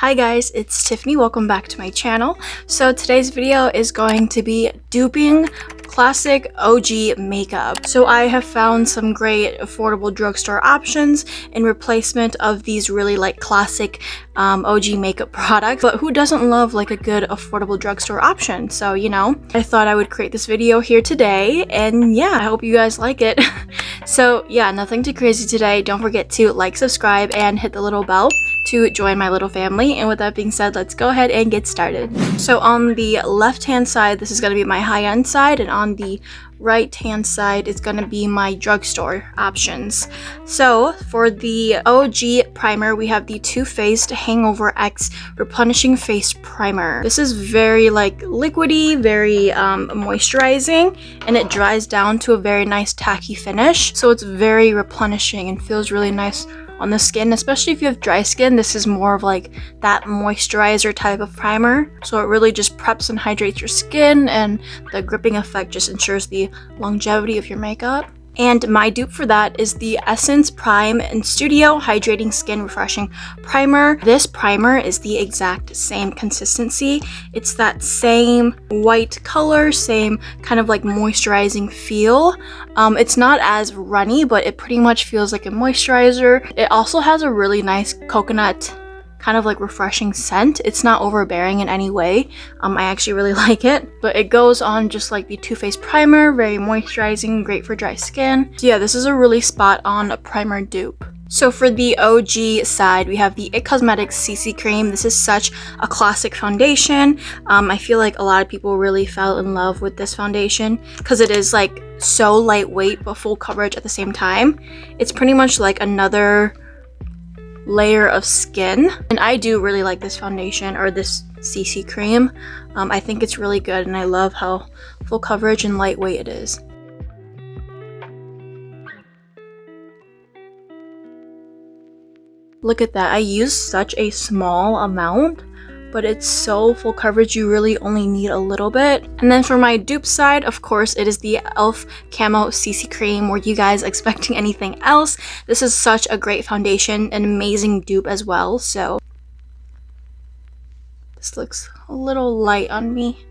Hi guys, it's Tiffany. Welcome back to my channel. So today's video is going to be duping classic OG makeup. So I have found some great affordable drugstore options in replacement of these really classic OG makeup products. But who doesn't love a good affordable drugstore option? So I thought I would create this video here today, and yeah, I hope you guys like it. So yeah, nothing too crazy today. Don't forget to like, subscribe, and hit the little bell to join my little family. And with that being said, let's go ahead and get started. So on the left hand side, this is going to be my high-end side, and on the right hand side is going to be my drugstore options. So for the OG primer, we have the Too Faced Hangover X Replenishing Face Primer. This is very liquidy, very moisturizing, and it dries down to a very nice tacky finish. So it's very replenishing and feels really nice on the skin, especially if you have dry skin. This is more of that moisturizer type of primer, so it really just preps and hydrates your skin, and the gripping effect just ensures the longevity of your makeup. And my dupe for that is the Essence Prime+Studio Hydrating Skin Refreshing Primer. This primer is the exact same consistency. It's that same white color, same kind of moisturizing feel. It's not as runny, but it pretty much feels like a moisturizer. It also has a really nice coconut kind of refreshing scent. It's not overbearing in any way. I actually really like it, but it goes on just like the Too Faced primer, very moisturizing, great for dry skin. So yeah, this is a really spot on primer dupe. So for the OG side, we have the IT Cosmetics CC Cream. This is such a classic foundation. I feel like a lot of people really fell in love with this foundation because it is so lightweight but full coverage at the same time. It's pretty much another layer of skin, and I do really like this foundation, or this CC cream. I think it's really good, and I love how full coverage and lightweight it is. Look at that. I use such a small amount, but it's so full coverage, you really only need a little bit. And then for my dupe side, of course, it is the e.l.f. Camo CC Cream. Were you guys expecting anything else? This is such a great foundation, an amazing dupe as well. So this looks a little light on me,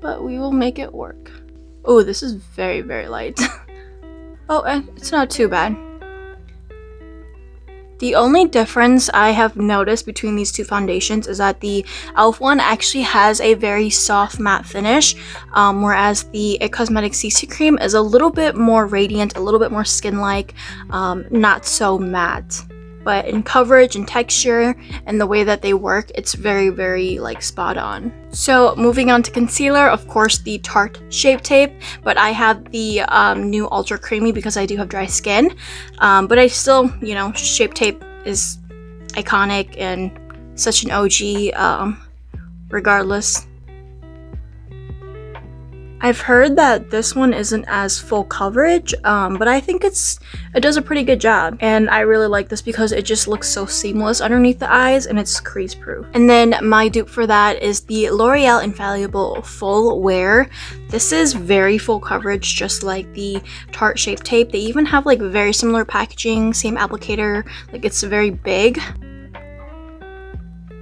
but we will make it work. Oh, this is very, very light. Oh, it's not too bad. The only difference I have noticed between these two foundations is that the e.l.f. one actually has a very soft matte finish, whereas the IT Cosmetics CC Cream is a little bit more radiant, a little bit more skin-like, not so matte. But in coverage and texture and the way that they work, it's very, very spot on. So moving on to concealer, of course the Tarte Shape Tape, but I have the new Ultra Creamy because I do have dry skin. But I still, Shape Tape is iconic and such an OG regardless. I've heard that this one isn't as full coverage, but I think it does a pretty good job. And I really like this because it just looks so seamless underneath the eyes, and it's crease proof. And then my dupe for that is the L'Oreal Infallible Full Wear. This is very full coverage, just like the Tarte Shape Tape. They even have very similar packaging, same applicator, it's very big.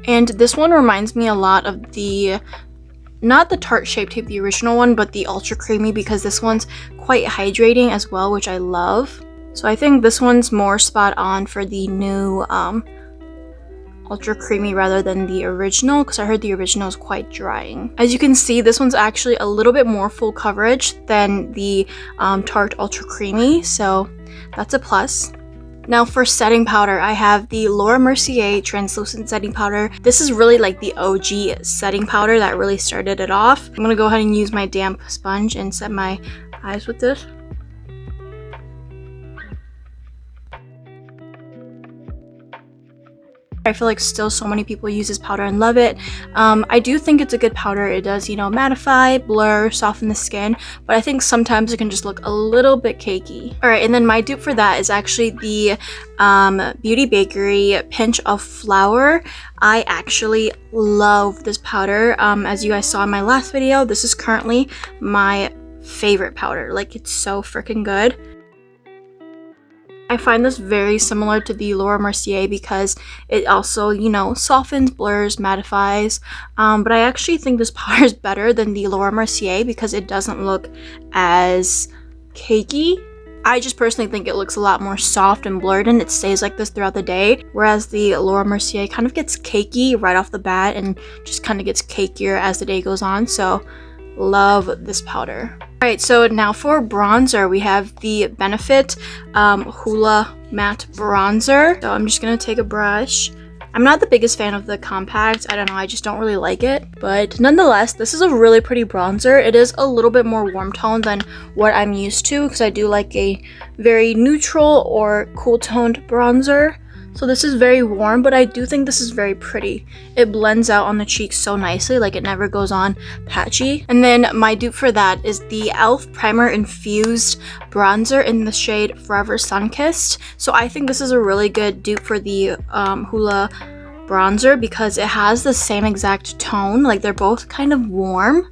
And this one reminds me a lot of the not the Tarte Shape Tape, the original one, but the Ultra Creamy, because this one's quite hydrating as well, which I love. So I think this one's more spot on for the new Ultra Creamy rather than the original, because I heard the original is quite drying. As you can see, this one's actually a little bit more full coverage than the Tarte Ultra Creamy, so that's a plus. Now for setting powder, I have the Laura Mercier Translucent Setting Powder. This is really the OG setting powder that really started it off. I'm gonna go ahead and use my damp sponge and set my eyes with this. I feel still so many people use this powder and love it. I do think it's a good powder. It does, mattify, blur, soften the skin, but I think sometimes it can just look a little bit cakey. Alright, and then my dupe for that is actually the Beauty Bakerie Pinch of Flour. I actually love this powder. As you guys saw in my last video, this is currently my favorite powder. It's so freaking good. I find this very similar to the Laura Mercier because it also, you know, softens, blurs, mattifies. But I actually think this powder is better than the Laura Mercier because it doesn't look as cakey. I just personally think it looks a lot more soft and blurred, and it stays like this throughout the day, whereas the Laura Mercier kind of gets cakey right off the bat and just kind of gets cakier as the day goes on. So love this powder. Alright, so now for bronzer, we have the Benefit Hoola Matte Bronzer. So I'm just gonna take a brush. I'm not the biggest fan of the compact. I don't know, I just don't really like it. But nonetheless, this is a really pretty bronzer. It is a little bit more warm toned than what I'm used to because I do like a very neutral or cool toned bronzer. So this is very warm, but I do think this is very pretty. It blends out on the cheeks so nicely, like it never goes on patchy. And then my dupe for that is the e.l.f. Primer Infused Bronzer in the shade Forever Sunkissed. So I think this is a really good dupe for the Hoola bronzer because it has the same exact tone. Like they're both kind of warm.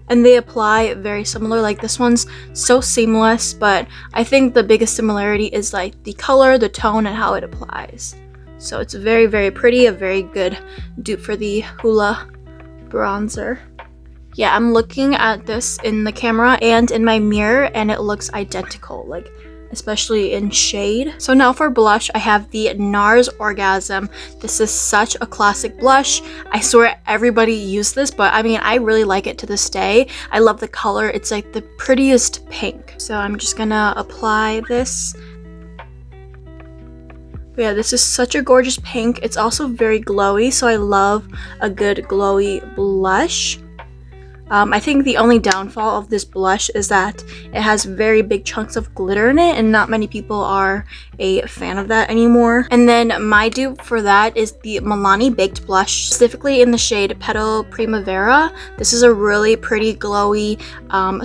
And they apply very similar. Like this one's so seamless, but I think the biggest similarity is like the color, the tone, and how it applies. So it's very, very pretty, a very good dupe for the Hoola bronzer. Yeah, I'm looking at this in the camera and in my mirror, and it looks identical, like especially in shade. So now for blush, I have the NARS Orgasm. This is such a classic blush. I swear everybody used this, but I mean, I really like it to this day. I love the color. It's like the prettiest pink. So I'm just gonna apply this. But yeah, this is such a gorgeous pink. It's also very glowy, so I love a good glowy blush. I think the only downfall of this blush is that it has very big chunks of glitter in it, and not many people are a fan of that anymore. And then my dupe for that is the Milani Baked Blush, specifically in the shade Petal Primavera. This is a really pretty glowy,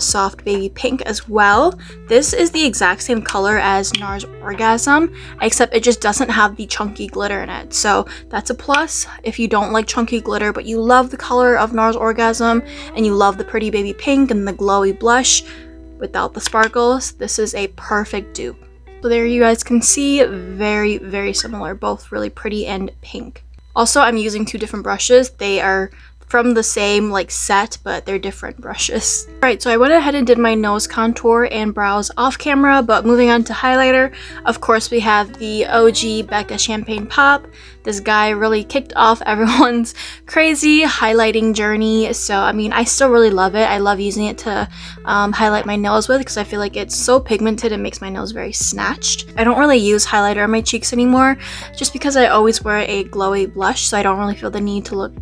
soft baby pink as well. This is the exact same color as NARS Orgasm, except it just doesn't have the chunky glitter in it. So that's a plus if you don't like chunky glitter, but you love the color of NARS Orgasm, and you love the pretty baby pink and the glowy blush without the sparkles. This is a perfect dupe. So there you guys can see, very, very similar, both really pretty and pink. Also, I'm using two different brushes. They are from the same like set, but they're different brushes. Alright, so I went ahead and did my nose contour and brows off camera, but moving on to highlighter, of course we have the OG Becca Champagne Pop. This guy really kicked off everyone's crazy highlighting journey, so I mean, I still really love it. I love using it to highlight my nails with because I feel like it's so pigmented, it makes my nails very snatched. I don't really use highlighter on my cheeks anymore just because I always wear a glowy blush, so I don't really feel the need to look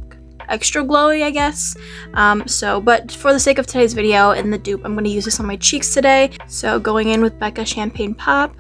extra glowy, I guess. But for the sake of today's video and the dupe, I'm going to use this on my cheeks today. So going in with Becca Champagne Pop.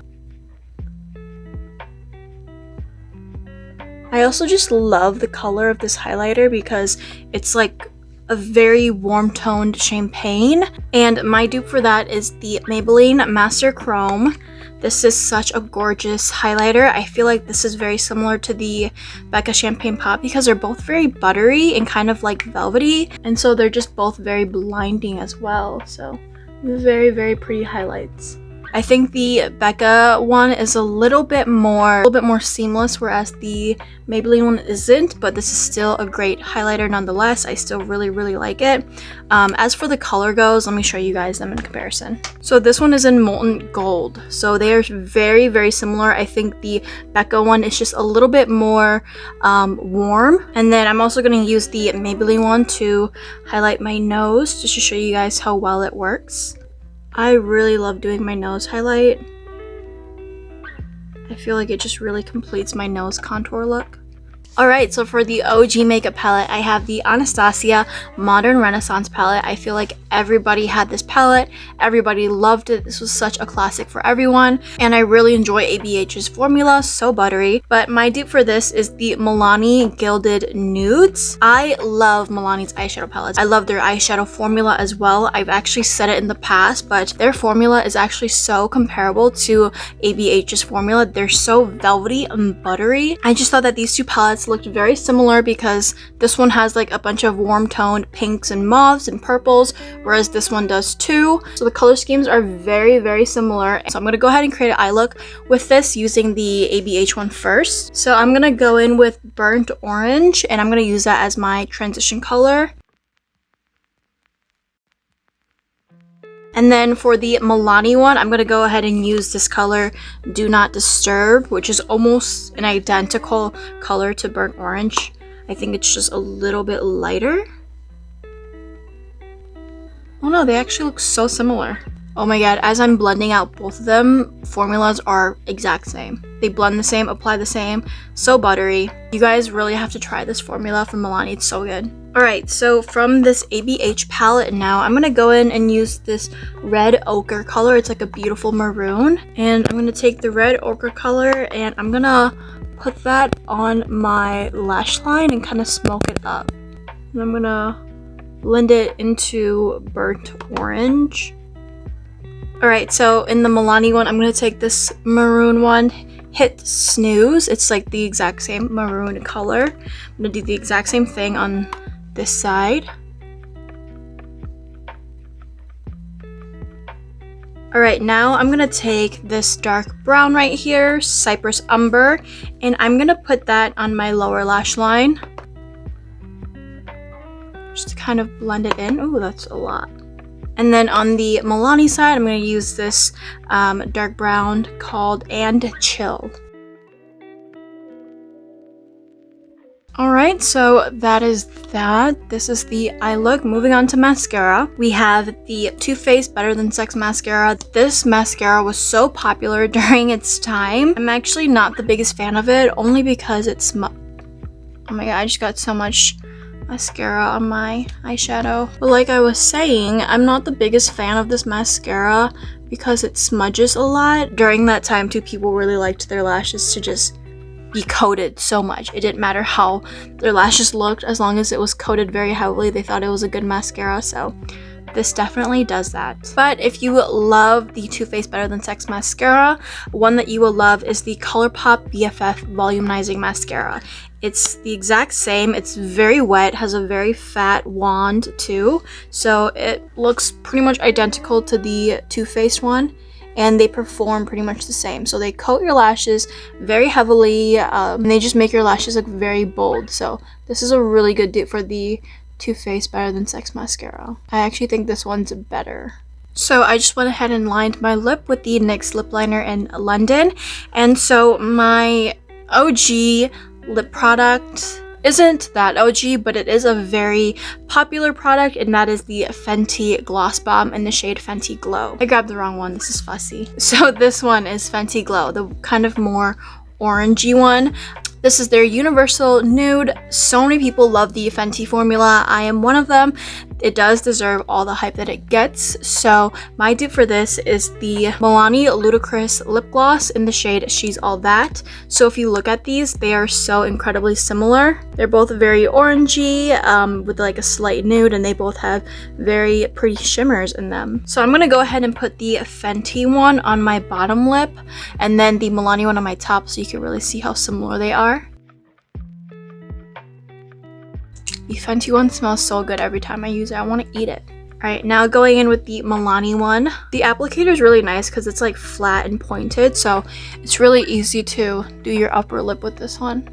I also just love the color of this highlighter because it's like a very warm toned champagne. And my dupe for that is the Maybelline Master Chrome. This is such a gorgeous highlighter. I feel like this is very similar to the Becca Champagne Pop because they're both very buttery and kind of like velvety. And so they're just both very blinding as well. So very, very pretty highlights. I think the Becca one is a little bit more seamless, whereas the Maybelline one isn't, but this is still a great highlighter nonetheless. I still really, really like it. As for the color goes, let me show you guys them in comparison. So this one is in Molten Gold. So they are very, very similar. I think the Becca one is just a little bit more warm. And then I'm also going to use the Maybelline one to highlight my nose just to show you guys how well it works. I really love doing my nose highlight. I feel like it just really completes my nose contour look. Alright, so for the OG makeup palette, I have the Anastasia Modern Renaissance palette. I feel like everybody had this palette. Everybody loved it. This was such a classic for everyone. And I really enjoy ABH's formula, so buttery. But my dupe for this is the Milani Gilded Nudes. I love Milani's eyeshadow palettes. I love their eyeshadow formula as well. I've actually said it in the past, but their formula is actually so comparable to ABH's formula. They're so velvety and buttery. I just thought that these two palettes palettes looked very similar because this one has like a bunch of warm toned pinks and mauves and purples, whereas this one does too. So the color schemes are very similar. So I'm going to go ahead and create an eye look with this using the ABH one first. So I'm going to go in with burnt orange and I'm going to use that as my transition color. And then for the Milani one, I'm going to go ahead and use this color, Do Not Disturb, which is almost an identical color to Burnt Orange. I think it's just a little bit lighter. Oh no, they actually look so similar. Oh my god, as I'm blending out both of them, formulas are exact same. They blend the same, apply the same, so buttery. You guys really have to try this formula from Milani, it's so good. Alright, so from this ABH palette now, I'm going to go in and use this red ochre color. It's like a beautiful maroon. And I'm going to take the red ochre color and I'm going to put that on my lash line and kind of smoke it up. And I'm going to blend it into burnt orange. Alright, so in the Milani one, I'm going to take this maroon one, hit snooze. It's like the exact same maroon color. I'm going to do the exact same thing on this side. Alright, now I'm going to take this dark brown right here, Cypress Umber, and I'm going to put that on my lower lash line. Just to kind of blend it in. Oh, that's a lot. And then on the Milani side, I'm going to use this dark brown called And Chill. Alright, so that is that. This is the eye look. Moving on to mascara. We have the Too Faced Better Than Sex mascara. This mascara was so popular during its time. I'm actually not the biggest fan of it, only because it's oh my god, I just got so much mascara on my eyeshadow. But like I was saying, I'm not the biggest fan of this mascara because it smudges a lot. During that time too, people really liked their lashes to just be coated so much. It didn't matter how their lashes looked, as long as it was coated very heavily, they thought it was a good mascara. So this definitely does that. But if you love the Too Faced Better Than Sex mascara, one that you will love is the Colourpop BFF Volumizing Mascara. It's the exact same. It's very wet, has a very fat wand too, so it looks pretty much identical to the Too Faced one, and they perform pretty much the same. So they coat your lashes very heavily, and they just make your lashes look very bold. So this is a really good dupe for the Too Faced Better Than Sex mascara. I actually think this one's better. So I just went ahead and lined my lip with the NYX lip liner in London, and so my OG lip product isn't that OG, but it is a very popular product, and that is the Fenty Gloss Bomb in the shade Fenty Glow. I grabbed the wrong one, this is fussy. So this one is Fenty Glow, the kind of more orangey one. This is their Universal Nude. So many people love the Fenty formula. I am one of them. It does deserve all the hype that it gets. So my dupe for this is the Milani Ludicrous Lip Gloss in the shade She's All That. So if you look at these, they are so incredibly similar. They're both very orangey with like a slight nude, and they both have very pretty shimmers in them. So I'm going to go ahead and put the Fenty one on my bottom lip and then the Milani one on my top, so you can really see how similar they are. The Fenty one smells so good every time I use it. I want to eat it. Alright, now going in with the Milani one. The applicator is really nice because it's like flat and pointed, so it's really easy to do your upper lip with this one.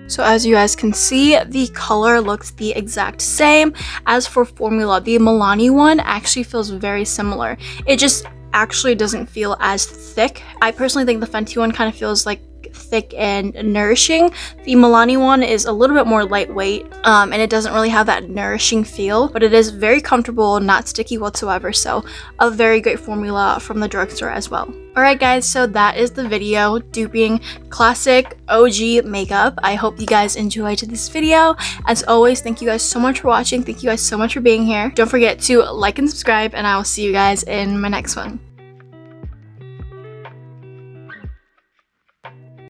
So as you guys can see, the color looks the exact same. As for formula, the Milani one actually feels very similar. It just actually doesn't feel as thick. I personally think the Fenty one kind of feels like thick and nourishing. The Milani one is a little bit more lightweight, and it doesn't really have that nourishing feel, but it is very comfortable, not sticky whatsoever, so a very great formula from the drugstore as well. Alright guys, so that is the video, duping classic OG makeup. I hope you guys enjoyed this video. As always, thank you guys so much for watching. Thank you guys so much for being here. Don't forget to like and subscribe, and I will see you guys in my next one.